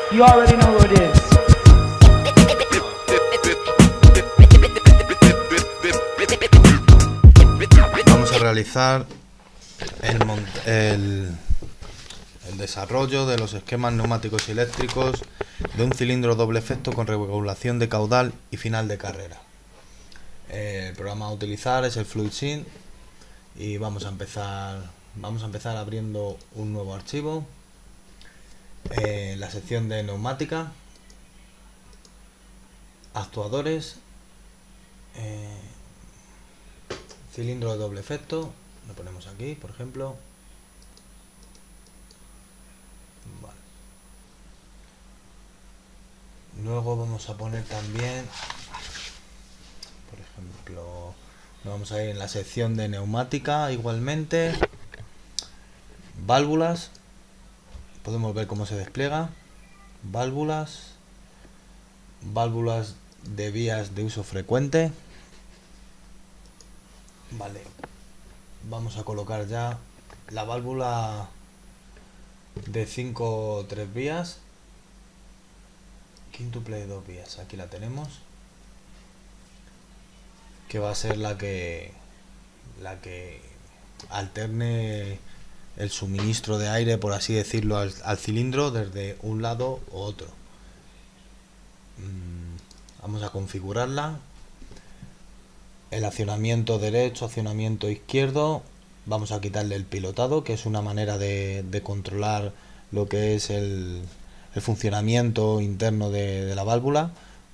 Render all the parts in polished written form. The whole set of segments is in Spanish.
You already know what it is. Vamos a realizar el desarrollo de los esquemas neumáticos y eléctricos de un cilindro doble efecto con regulación de caudal y final de carrera. El programa a utilizar es el FluidSync y vamos a empezar abriendo un nuevo archivo en la sección de neumática, actuadores, cilindro de doble efecto, lo ponemos aquí por ejemplo. Vale. Luego vamos a poner también, por ejemplo, nos vamos a ir en la sección de neumática igualmente, válvulas, podemos ver cómo se despliega, válvulas de vías de uso frecuente. Vale, vamos a colocar ya la válvula de 5 3 vías, quíntuple de 2 vías, aquí la tenemos, que va a ser la que alterne el suministro de aire, por así decirlo, al cilindro desde un lado u otro. Vamos a configurarla. El accionamiento derecho, accionamiento izquierdo. Vamos a quitarle el pilotado, que es una manera de controlar lo que es el funcionamiento interno de la válvula,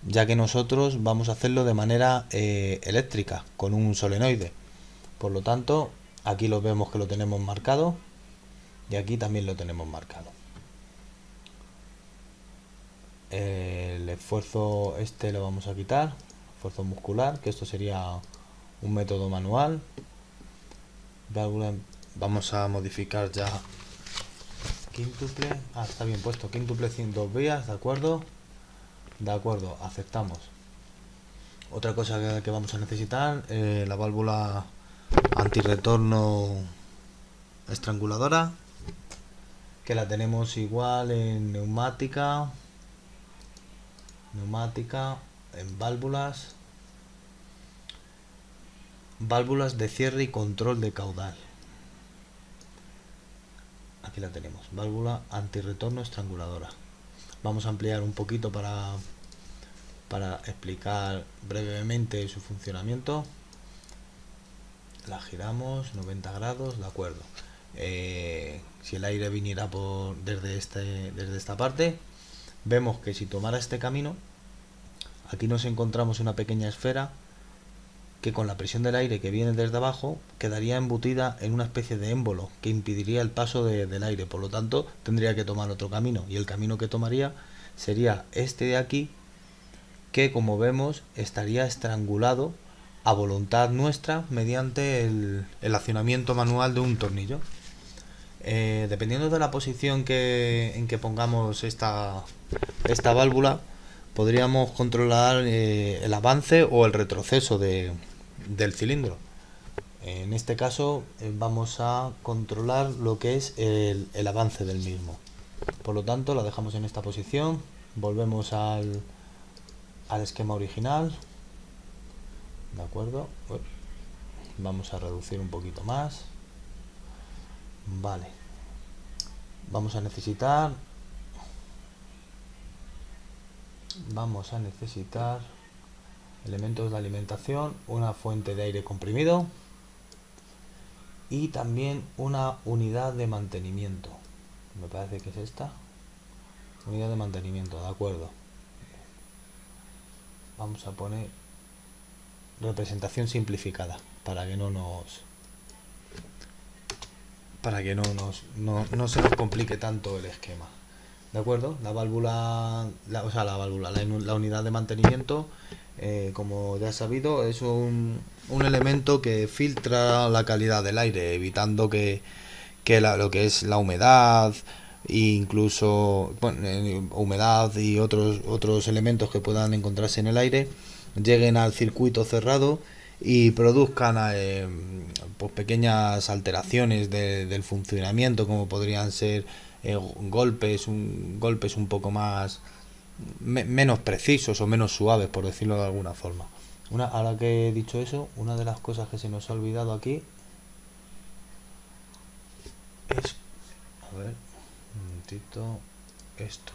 ya que nosotros vamos a hacerlo de manera eléctrica, con un solenoide. Por lo tanto, aquí lo vemos que lo tenemos marcado y aquí también lo tenemos marcado. El esfuerzo lo vamos a quitar, esfuerzo muscular, que esto sería un método manual. Vamos a modificar ya quíntuple, está bien puesto, quíntuple 2 vías, de acuerdo, aceptamos. Otra cosa que vamos a necesitar, la válvula antirretorno estranguladora, que la tenemos igual en neumática, en válvulas de cierre y control de caudal. Aquí la tenemos, válvula antirretorno estranguladora. Vamos a ampliar un poquito para explicar brevemente su funcionamiento. La giramos 90 grados, de acuerdo. Si el aire viniera desde esta parte, vemos que si tomara este camino, aquí nos encontramos una pequeña esfera que con la presión del aire que viene desde abajo quedaría embutida en una especie de émbolo que impediría el paso del aire. Por lo tanto, tendría que tomar otro camino, y el camino que tomaría sería este de aquí, que como vemos estaría estrangulado a voluntad nuestra mediante el accionamiento manual de un tornillo. Dependiendo de la posición en que pongamos esta válvula, podríamos controlar el avance o el retroceso del cilindro. En este caso vamos a controlar lo que es el avance del mismo. Por lo tanto, la dejamos en esta posición, volvemos al esquema original, de acuerdo. Vamos a reducir un poquito más. Vale, vamos a necesitar elementos de alimentación, una fuente de aire comprimido y también una unidad de mantenimiento. Me parece que es esta unidad de mantenimiento, de acuerdo. Vamos a poner representación simplificada para que no se nos complique tanto el esquema. De acuerdo, la unidad de mantenimiento, como ya has sabido, es un elemento que filtra la calidad del aire, evitando que lo que es la humedad, e incluso humedad y otros elementos que puedan encontrarse en el aire lleguen al circuito cerrado y produzcan pues pequeñas alteraciones del funcionamiento, como podrían ser golpes un poco más menos precisos o menos suaves, por decirlo de alguna forma. Ahora que he dicho eso, una de las cosas que se nos ha olvidado aquí es, a ver, un momentito, esto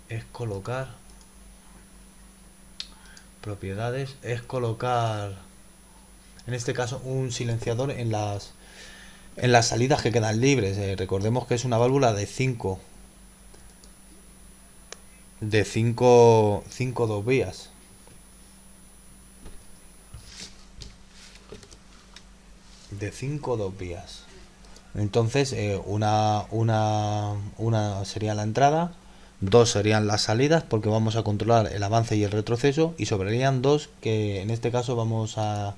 es colocar propiedades, es colocar en este caso un silenciador en las salidas que quedan libres. Recordemos que es una válvula de 5 dos vías. De 5 dos vías. Entonces, una sería la entrada, dos serían las salidas, porque vamos a controlar el avance y el retroceso, y sobrarían dos que en este caso vamos a,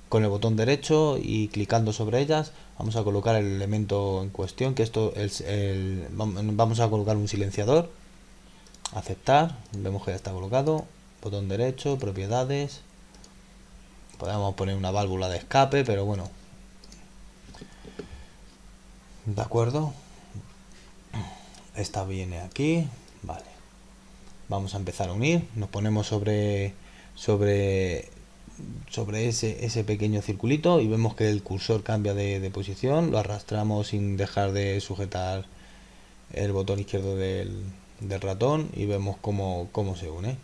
con el botón derecho y clicando sobre ellas, vamos a colocar el elemento en cuestión, que esto es vamos a colocar un silenciador, aceptar, vemos que ya está colocado, botón derecho, propiedades, podemos poner una válvula de escape, pero bueno, de acuerdo, esta viene aquí, vale, vamos a empezar a unir, nos ponemos sobre ese pequeño circulito y vemos que el cursor cambia de posición, lo arrastramos sin dejar de sujetar el botón izquierdo del ratón y vemos cómo se une.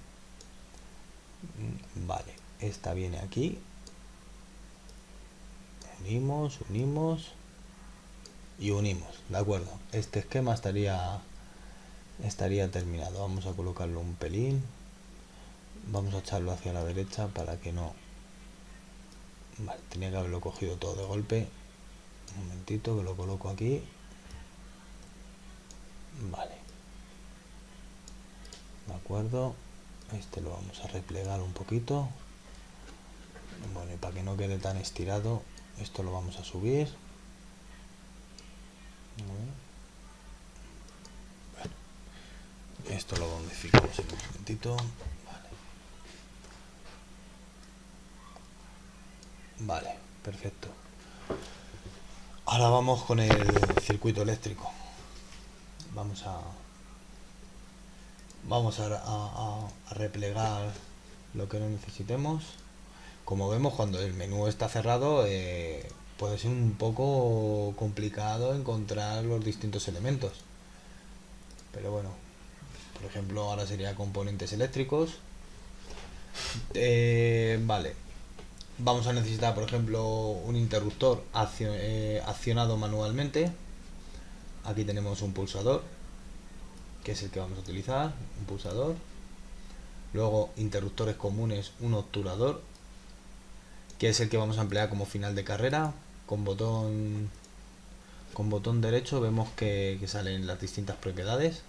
Vale, esta viene aquí, unimos y unimos, de acuerdo, este esquema estaría terminado. Vamos a colocarlo un pelín, vamos a echarlo hacia la derecha para que no, vale, tenía que haberlo cogido todo de golpe, un momentito que lo coloco aquí, vale, de acuerdo, este lo vamos a replegar un poquito, bueno, y para que no quede tan estirado, esto lo vamos a subir. Bueno, esto lo modificamos en un momentito. Vale, perfecto. Ahora vamos con el circuito eléctrico. Vamos a replegar lo que no necesitemos. Como vemos, cuando el menú está cerrado, puede ser un poco complicado encontrar los distintos elementos. Pero bueno, por ejemplo, ahora sería componentes eléctricos. Vale. Vamos a necesitar, por ejemplo, un interruptor accionado manualmente. Aquí tenemos un pulsador, que es el que vamos a utilizar, un pulsador. Luego, interruptores comunes, un obturador, que es el que vamos a emplear como final de carrera. Con botón derecho vemos que salen las distintas propiedades.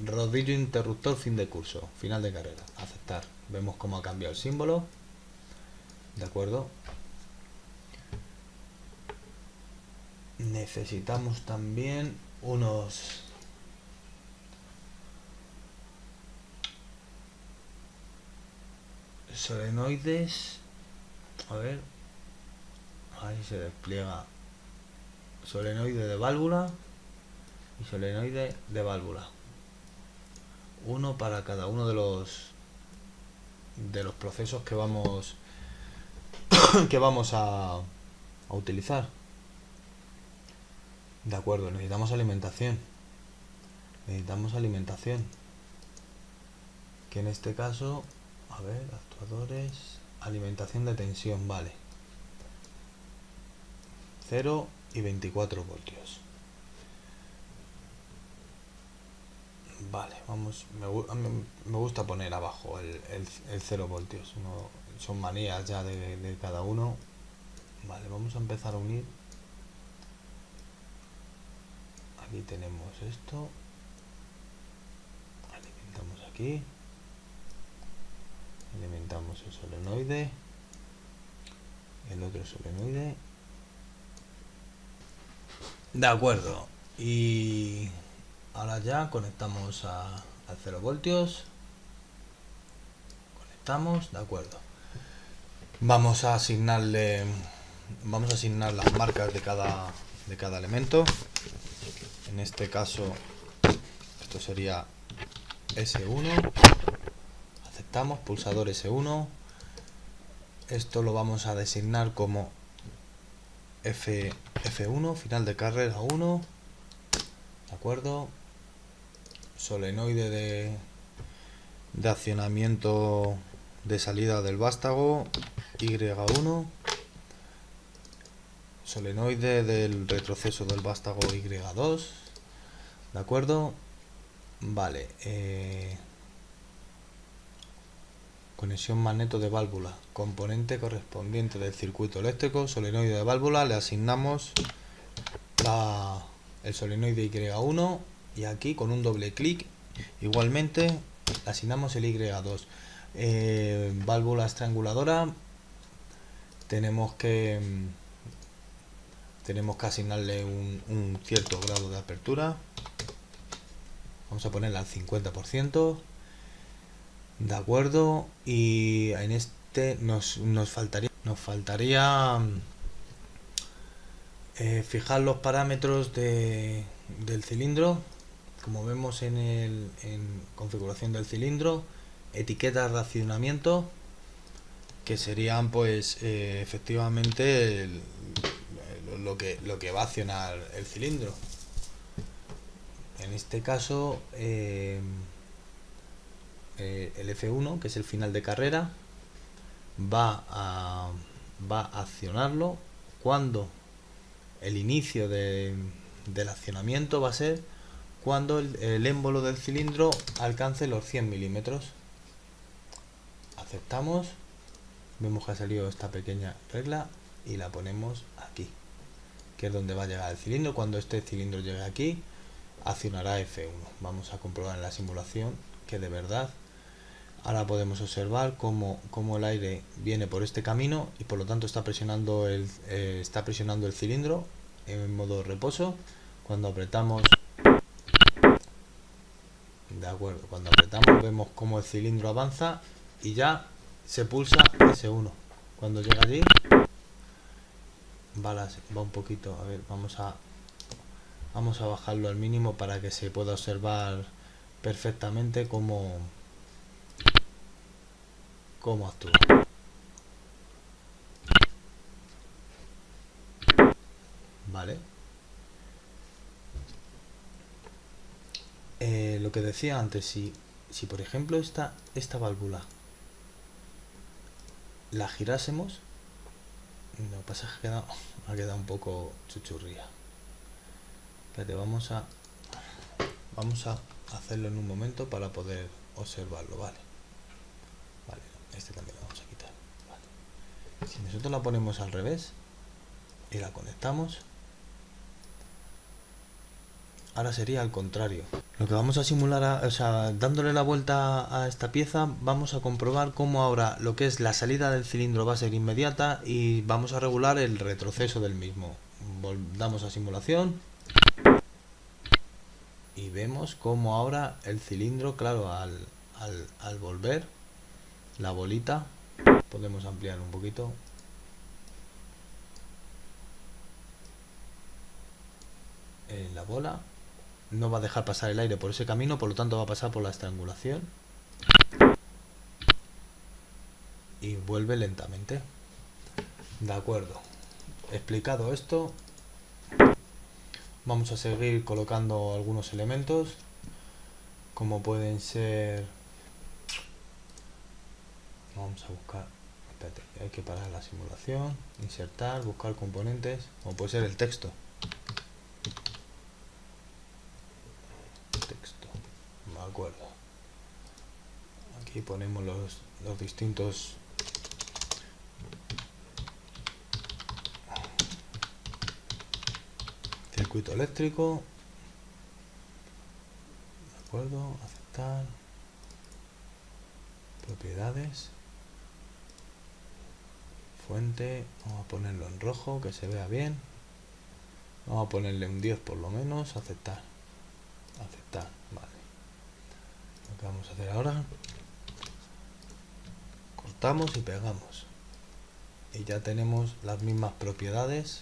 Rodillo interruptor fin de curso, final de carrera, aceptar. Vemos cómo ha cambiado el símbolo. De acuerdo. Necesitamos también unos solenoides. A ver, ahí se despliega solenoide de válvula y solenoide de válvula, uno para cada uno de los procesos que vamos a utilizar. De acuerdo, necesitamos alimentación, que en este caso, a ver, actuadores, alimentación de tensión, vale, 0 y 24 voltios. Vale, vamos, me gusta poner abajo el 0 voltios, son manías ya de cada uno. Vale, vamos a empezar a unir. Aquí tenemos esto, alimentamos aquí, alimentamos el solenoide, el otro solenoide. De acuerdo, y ahora ya conectamos al 0 voltios, conectamos, de acuerdo. Vamos a asignar las marcas de cada de cada elemento. En este caso esto sería S1, aceptamos, pulsador S1, esto lo vamos a designar como F1, final de carrera 1, de acuerdo, solenoide de accionamiento de salida del vástago Y1, solenoide del retroceso del vástago Y2, de acuerdo, vale, conexión magneto de válvula, componente correspondiente del circuito eléctrico, solenoide de válvula, le asignamos el solenoide Y1 y aquí con un doble clic igualmente le asignamos el Y2. Válvula estranguladora, tenemos que asignarle un cierto grado de apertura, vamos a ponerla al 50%, de acuerdo, y en este nos faltaría fijar los parámetros del cilindro, como vemos en configuración del cilindro, etiquetas de accionamiento, que serían pues efectivamente lo que va a accionar el cilindro. En este caso el F1, que es el final de carrera, va a accionarlo cuando el inicio del accionamiento va a ser cuando el émbolo del cilindro alcance los 100 milímetros. Aceptamos, vemos que ha salido esta pequeña regla y la ponemos aquí, que es donde va a llegar el cilindro. Cuando este cilindro llegue aquí, accionará F1. Vamos a comprobar en la simulación que de verdad. Ahora podemos observar cómo el aire viene por este camino y por lo tanto está presionando el cilindro en modo reposo. Cuando apretamos, de acuerdo, cuando apretamos vemos cómo el cilindro avanza y ya se pulsa S1. Cuando llega allí va un poquito, a ver, vamos a bajarlo al mínimo para que se pueda observar perfectamente cómo actúa. Vale. Lo que decía antes, si por ejemplo esta válvula la girásemos, lo que pasa es que ha quedado un poco chuchurría. Espérate, vamos a hacerlo en un momento para poder observarlo, vale. Este también lo vamos a quitar, vale. Si nosotros la ponemos al revés y la conectamos, ahora sería al contrario. Lo que vamos a simular, dándole la vuelta a esta pieza, vamos a comprobar cómo ahora lo que es la salida del cilindro va a ser inmediata y vamos a regular el retroceso del mismo. Damos a simulación y vemos cómo ahora el cilindro, claro, al volver la bolita, podemos ampliar un poquito. La bola no va a dejar pasar el aire por ese camino, por lo tanto va a pasar por la estrangulación y vuelve lentamente. De acuerdo, explicado esto, vamos a seguir colocando algunos elementos, como pueden ser, vamos a buscar, espérate, hay que parar la simulación, insertar, buscar componentes, como puede ser el texto. De acuerdo, aquí ponemos los distintos circuito eléctrico, de acuerdo, aceptar, propiedades, fuente, vamos a ponerlo en rojo que se vea bien, vamos a ponerle un 10 por lo menos, aceptar, vale. Lo que vamos a hacer ahora, cortamos y pegamos y ya tenemos las mismas propiedades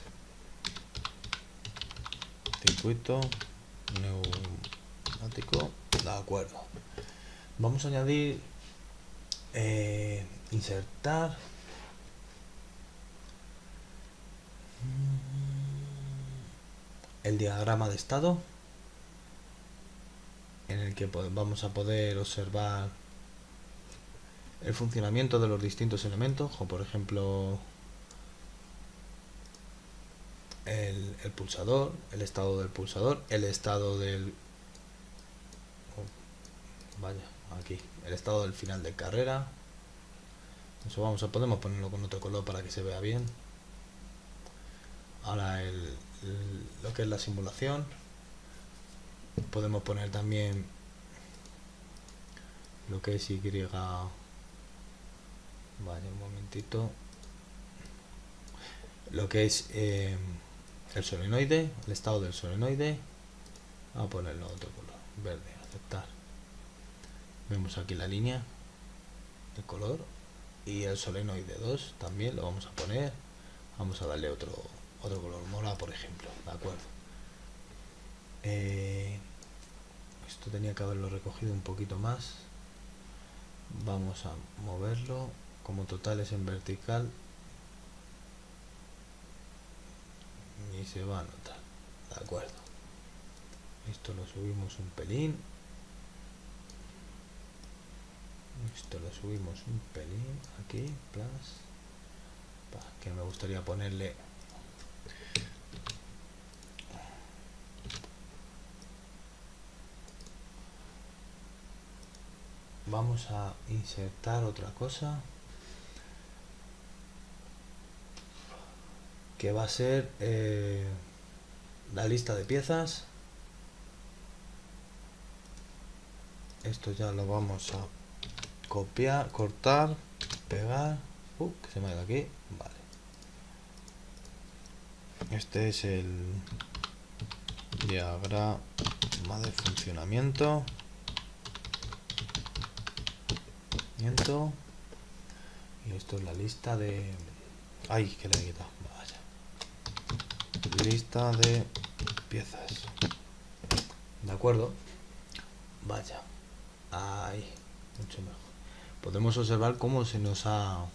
circuito neumático, de acuerdo. Vamos a añadir, insertar el diagrama de estado, en el que vamos a poder observar el funcionamiento de los distintos elementos, como por ejemplo el pulsador, el estado del pulsador, el estado del aquí, el estado del final de carrera. Eso podemos ponerlo con otro color para que se vea bien. Ahora lo que es la simulación, podemos poner también lo que es Y. Vale, un momentito. Lo que es el solenoide, el estado del solenoide. Vamos a ponerlo otro color, verde, aceptar. Vemos aquí la línea de color. Y el solenoide 2 también lo vamos a poner. Vamos a darle otro color, morado por ejemplo, de acuerdo. Esto tenía que haberlo recogido un poquito más. Vamos a moverlo. Como total es en vertical, ni se va a notar, de acuerdo. Esto lo subimos un pelín. Esto lo subimos un pelín aquí, plus, que me gustaría ponerle vamos a insertar otra cosa que va a ser la lista de piezas. Esto ya lo vamos a copiar, cortar, pegar, que se me ha ido aquí, vale. Este es el diagrama de funcionamiento. Y esto es la lista de... ¡Ay, que le he quitado! Vaya. Lista de piezas. ¿De acuerdo? Vaya. Ahí. Mucho mejor. Podemos observar cómo se nos ha...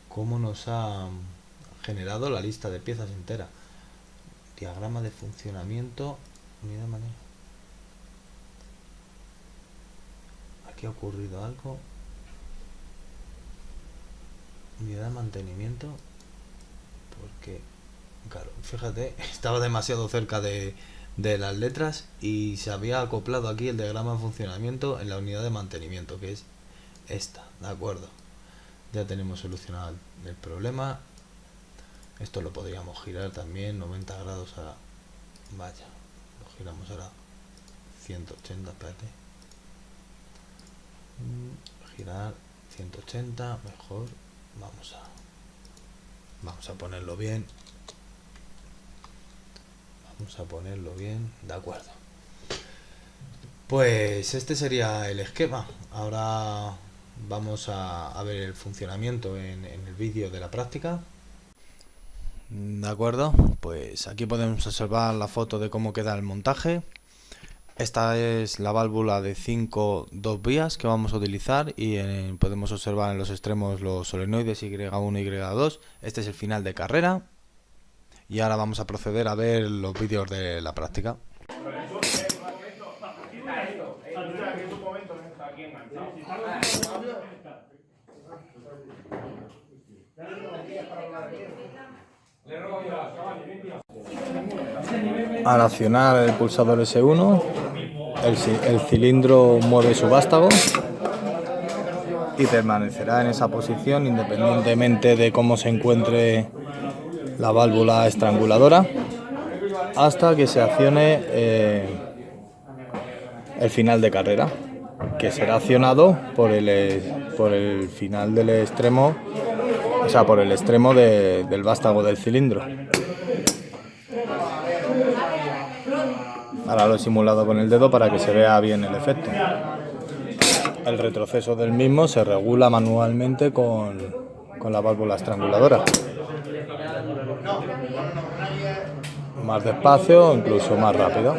cómo nos ha generado la lista de piezas entera. Diagrama de funcionamiento. Unidad de manejo. Aquí ha ocurrido algo. Unidad de mantenimiento. Porque, claro, fíjate, estaba demasiado cerca de las letras y se había acoplado aquí el diagrama de funcionamiento en la unidad de mantenimiento, que es esta, ¿de acuerdo? Ya tenemos solucionado el problema. Esto lo podríamos girar también 90 grados a... Vaya, lo giramos ahora 180, espérate. Girar 180, mejor. Vamos a ponerlo bien. Vamos a ponerlo bien, de acuerdo. Pues este sería el esquema. Ahora vamos a ver el funcionamiento en el vídeo de la práctica. De acuerdo, pues aquí podemos observar la foto de cómo queda el montaje. Esta es la válvula de 5 2 vías que vamos a utilizar y podemos observar en los extremos los solenoides Y1 y Y2. Este es el final de carrera y ahora vamos a proceder a ver los vídeos de la práctica. Al accionar el pulsador S1, el cilindro mueve su vástago y permanecerá en esa posición independientemente de cómo se encuentre la válvula estranguladora hasta que se accione el final de carrera, que será accionado por el final del extremo, o sea, por el extremo del vástago del cilindro. Ahora lo he simulado con el dedo para que se vea bien el efecto. El retroceso del mismo se regula manualmente con con la válvula estranguladora. Más despacio, incluso más rápido.